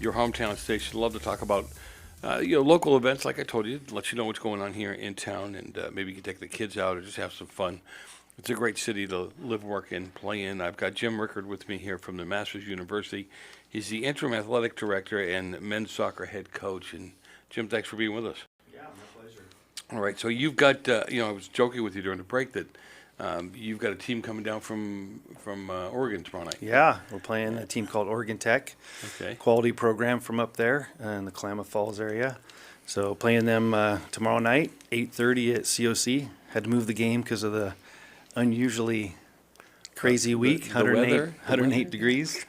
your hometown station. Love to talk about local events, like I told you, let you know what's going on here in town, and maybe you can take the kids out or just have some fun. It's a great city to live, work, and play in. I've got Jim Rickard with me here from the Masters University. He's the interim athletic director and men's soccer head coach. And Jim, thanks for being with us. Yeah, my pleasure. All right, so you've got, I was joking with you during the break that you've got a team coming down from Oregon tomorrow night. Yeah, we're playing a team called Oregon Tech. Okay. Quality program from up there in the Klamath Falls area. So playing them tomorrow night, 8:30 at COC. Had to move the game because of the unusually crazy week, the weather, 108 degrees.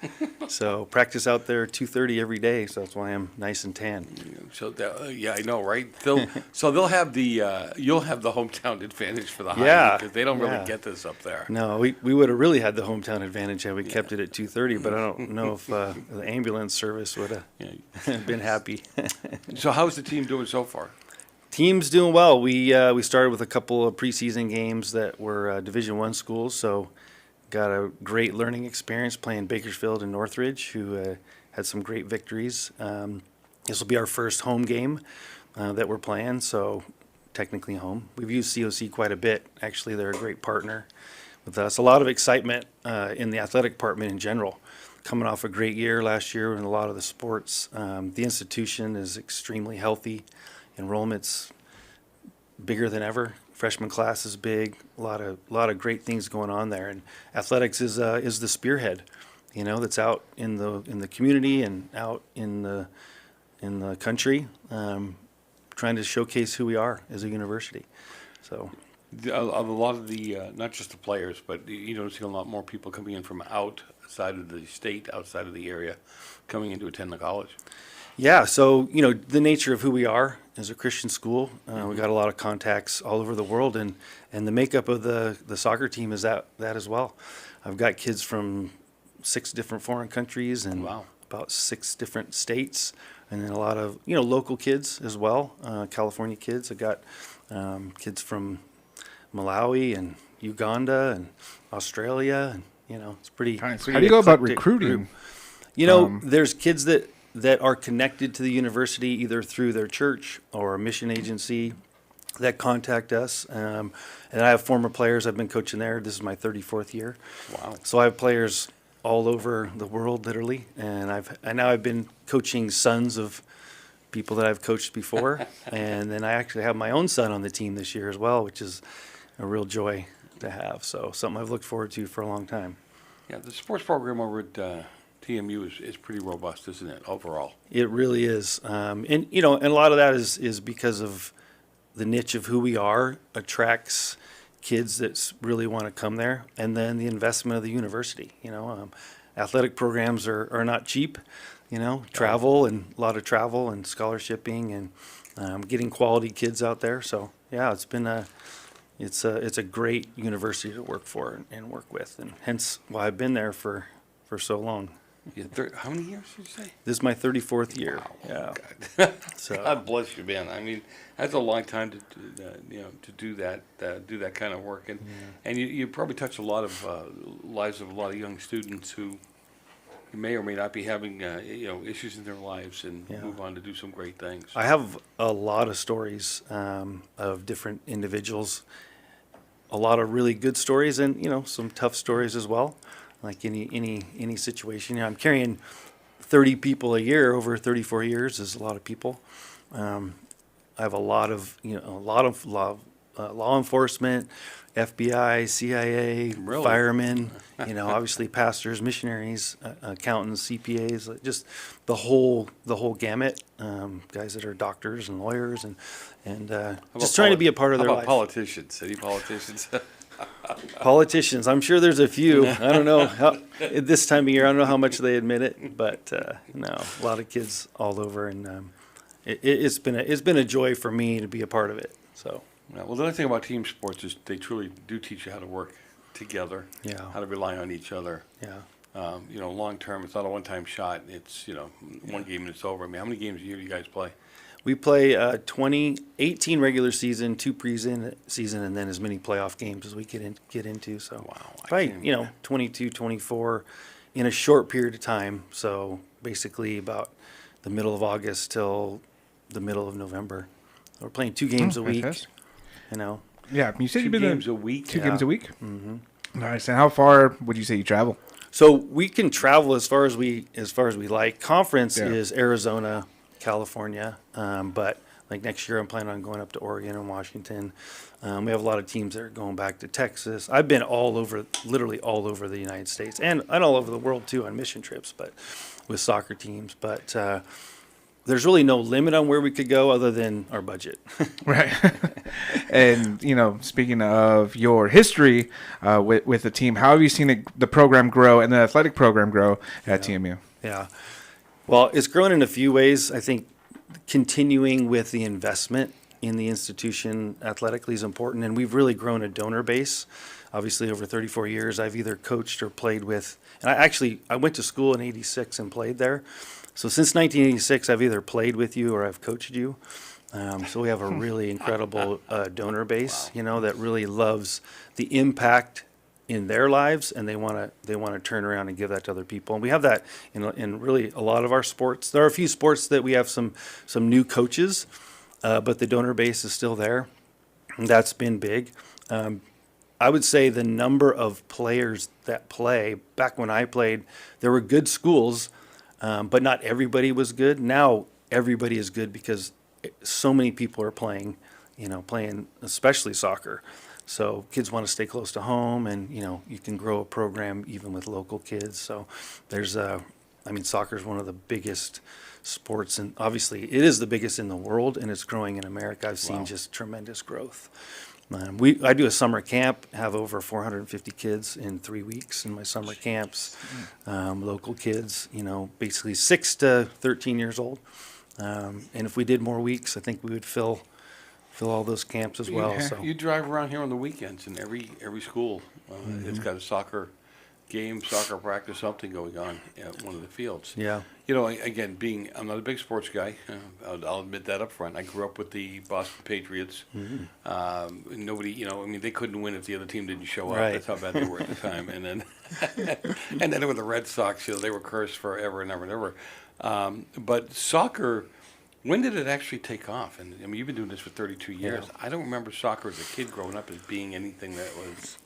So practice out there 2:30 every day. So that's why I'm nice and tan. So yeah, I know, right? They'll have the you'll have the hometown advantage for the high Yeah, because they don't really yeah. get this up there. No, we would have really had the hometown advantage had we kept it at 2:30. But I don't know if the ambulance service would have been happy. So how's the team doing so far? Team's doing well. We started with a couple of preseason games that were Division I schools, so got a great learning experience playing Bakersfield and Northridge, who had some great victories. This will be our first home game that we're playing, so technically home. We've used COC quite a bit. Actually, they're a great partner with us. A lot of excitement in the athletic department in general. Coming off a great year last year in a lot of the sports. The institution is extremely healthy. Enrollment's bigger than ever. Freshman class is big. A lot of great things going on there, and athletics is the spearhead, that's out in the community and out in the country, trying to showcase who we are as a university. So A lot of the not just the players, but you don't see a lot more people coming in from outside of the state, outside of the area, coming in to attend the college. Yeah, so the nature of who we are as a Christian school, we got a lot of contacts all over the world, and the makeup of the soccer team is that as well. I've got kids from 6 different foreign countries and Wow. about 6 different states, and then a lot of local kids as well, California kids. I got kids from Malawi and Uganda and Australia, and it's pretty. Nice. How do you go about eclectic recruiting? group. There's kids that are connected to the university either through their church or a mission agency that contact us. And I have former players. I've been coaching there. This is my 34th year. Wow. So I have players all over the world, literally. And now I've been coaching sons of people that I've coached before. And then I actually have my own son on the team this year as well, which is a real joy to have. So something I've looked forward to for a long time. Yeah, the sports program over at TMU is pretty robust, isn't it, overall? It really is. And a lot of that is because of the niche of who we are attracts kids that really want to come there. And then the investment of the university, athletic programs are not cheap, travel and a lot of travel and scholarshiping and getting quality kids out there. So yeah, it's a great university to work for and work with. And hence why I've been there for so long. Yeah, how many years did you say? This is my 34th year. Wow. Yeah. God. So God bless you, man. I mean, that's a long time to do that kind of work, and you probably touch a lot of lives of a lot of young students who may or may not be having issues in their lives and move on to do some great things. I have a lot of stories of different individuals, a lot of really good stories, and some tough stories as well. Like any situation, I'm carrying 30 people a year over 34 years is a lot of people. I have a lot of law enforcement, FBI, CIA, Really? firemen, obviously pastors, missionaries, accountants, CPAs, just the whole gamut. Guys that are doctors and lawyers and just trying to be a part of their life. Politicians? City politicians? Politicians, I'm sure there's a few. I don't know at this time of year. I don't know how much they admit it, but no, a lot of kids all over, and it's been a joy for me to be a part of it. So. Yeah, well, the other thing about team sports is they truly do teach you how to work together. Yeah. How to rely on each other. Yeah. Long term, it's not a one-time shot. It's one game and it's over. I mean, how many games a year do you guys play? We play 18 regular season, 2 preseason, and then as many playoff games as we get into. So Wow. probably 22, 24 in a short period of time. So basically about the middle of August till the middle of November. We're playing 2 games a week. Fantastic. You know. Yeah, you said 2 you've been games a week. Two games a week. Mm-hmm. Nice. And how far would you say you travel? So we can travel as far as we like. Conference Yeah. is Arizona, California, but like next year I'm planning on going up to Oregon and Washington. We have a lot of teams that are going back to Texas. I've been literally all over the United States and all over the world too on mission trips, but with soccer teams. But there's really no limit on where we could go other than our budget. Right. And, speaking of your history with the team, how have you seen the program grow and the athletic program grow at TMU? Yeah. Well, it's grown in a few ways. I think continuing with the investment in the institution athletically is important, and we've really grown a donor base. Obviously, over 34 years, I've either coached or played with, and I went to school in '86 and played there. So since 1986, I've either played with you or I've coached you. So we have a really incredible donor base, that really loves the impact in their lives, and they want to turn around and give that to other people. And we have that in really a lot of our sports. There are a few sports that we have some new coaches, but the donor base is still there. And that's been big. I would say the number of players that play, back when I played, there were good schools, but not everybody was good. Now everybody is good because so many people are playing especially soccer. So kids want to stay close to home, and you can grow a program even with local kids. So there's soccer is one of the biggest sports, and obviously it is the biggest in the world, and it's growing in America. I've seen just tremendous growth. I do a summer camp, have over 450 kids in 3 weeks in my summer camps, local kids, basically 6 to 13 years old. And if we did more weeks, I think we would fill all those camps as well. So You drive around here on the weekends, and every school it's got a soccer game, soccer practice, something going on at one of the fields. yeah, Again, I'm not a big sports guy. I'll admit that up front. I grew up with the Boston Patriots. Nobody, they couldn't win if the other team didn't show up. Right. That's how bad they were at the time. And then with the Red Sox, they were cursed forever and ever and ever. But soccer, when did it actually take off? And you've been doing this for 32 years. Yeah. I don't remember soccer as a kid growing up as being anything that was.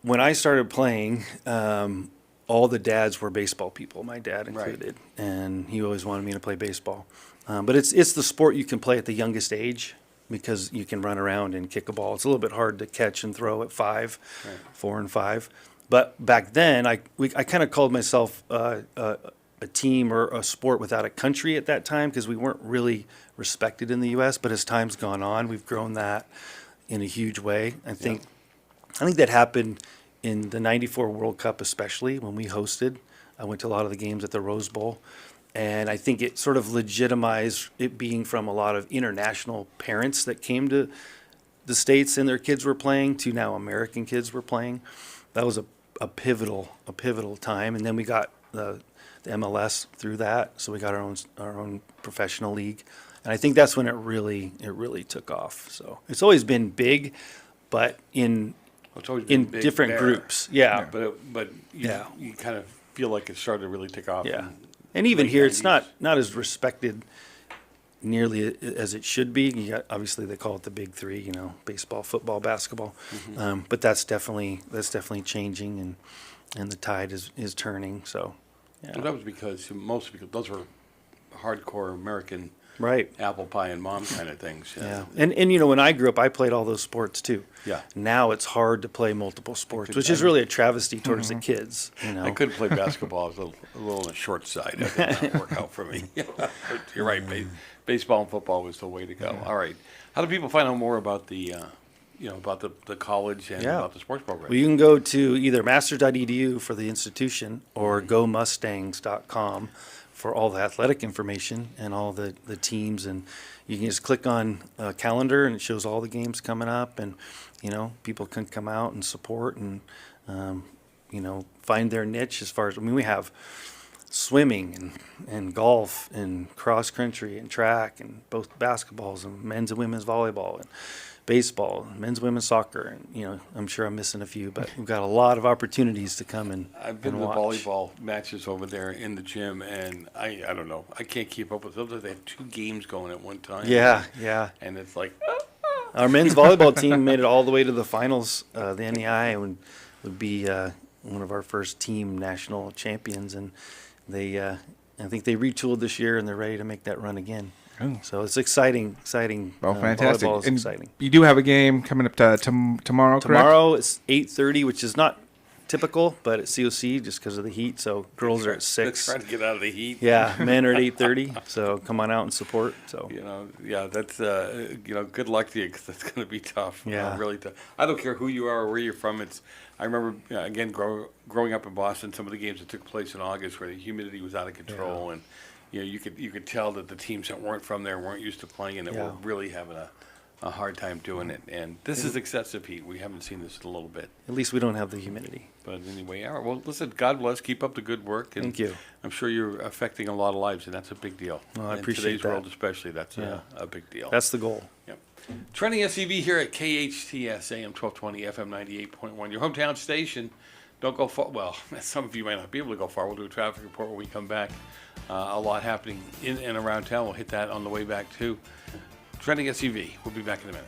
When I started playing, all the dads were baseball people, my dad included, and he always wanted me to play baseball. But it's the sport you can play at the youngest age because you can run around and kick a ball. It's a little bit hard to catch and throw at 4 and 5. But back then, I kind of called myself a team or a sport without a country at that time because we weren't really respected in the U.S. But as time's gone on, we've grown that in a huge way. I think that happened in the '94 World Cup, especially when we hosted. I went to a lot of the games at the Rose Bowl, and I think it sort of legitimized it being from a lot of international parents that came to the States and their kids were playing to now American kids were playing. That was a pivotal time, and then we got the MLS through that, so we got our own professional league, and I think that's when it really took off. So it's always been big, but in Big different there. groups, yeah. But you kind of feel like it started to really take off. Yeah, and even late here, it's 90s. not as respected nearly as it should be. Obviously, they call it the big three, baseball, football, basketball. But that's definitely changing, and the tide is turning. So, yeah. Well, that was because those were hardcore American Right. apple pie and mom kind of things. Yeah. And when I grew up, I played all those sports too. Yeah. Now it's hard to play multiple sports, which is really a travesty towards the kids. I couldn't play basketball. I was a little on the short side. It did not work out for me. You're right. Baseball and football was the way to go. All right. How do people find out more about the college and about the sports program? Well, you can go to either masters.edu for the institution or gomustangs.com for all the athletic information and all the teams, and you can just click on a calendar and it shows all the games coming up, and people can come out and support and find their niche as far as we have swimming and golf and cross country and track and both basketballs and men's and women's volleyball and baseball, men's and women's soccer, and I'm sure I'm missing a few, but we've got a lot of opportunities to come and I've been and to the watch. volleyball matches over there in the gym, and I don't know. I can't keep up with them. They have 2 games going at one time. Yeah. And it's like, Our men's volleyball team made it all the way to the finals. The NAIA would be one of our first team national champions, and I think they retooled this year and they're ready to make that run again. Oh. So it's exciting. Oh, fantastic! Volleyball is And exciting. you do have a game coming up tomorrow, correct? Tomorrow it's 8:30, which is not typical, but it's COC just because of the heat. So girls are at let's 6. try to get out of the heat. Yeah, men are at 8:30. So come on out and support. So That's good luck to you, because that's going to be tough. Yeah. Really tough. I don't care who you are or where you're from. I remember again growing up in Boston, some of the games that took place in August where the humidity was out of control, and you could tell that the teams that weren't from there weren't used to playing, and that were really having a hard time doing it. And this is excessive heat. We haven't seen this in a little bit. at least we don't have the humidity. But anyway, all right. Well, listen, God bless. Keep up the good work. And Thank you. I'm sure you're affecting a lot of lives, and that's a big deal. Well, I in appreciate today's that. world, especially, that's Yeah. a big deal. That's the goal. Yep. Trending SUV here at KHTS AM 1220 FM 98.1, your hometown station. Don't go far. Well, some of you might not be able to go far. We'll do a traffic report when we come back. A lot happening in and around town. We'll hit that on the way back, too. Trending SUV. We'll be back in a minute.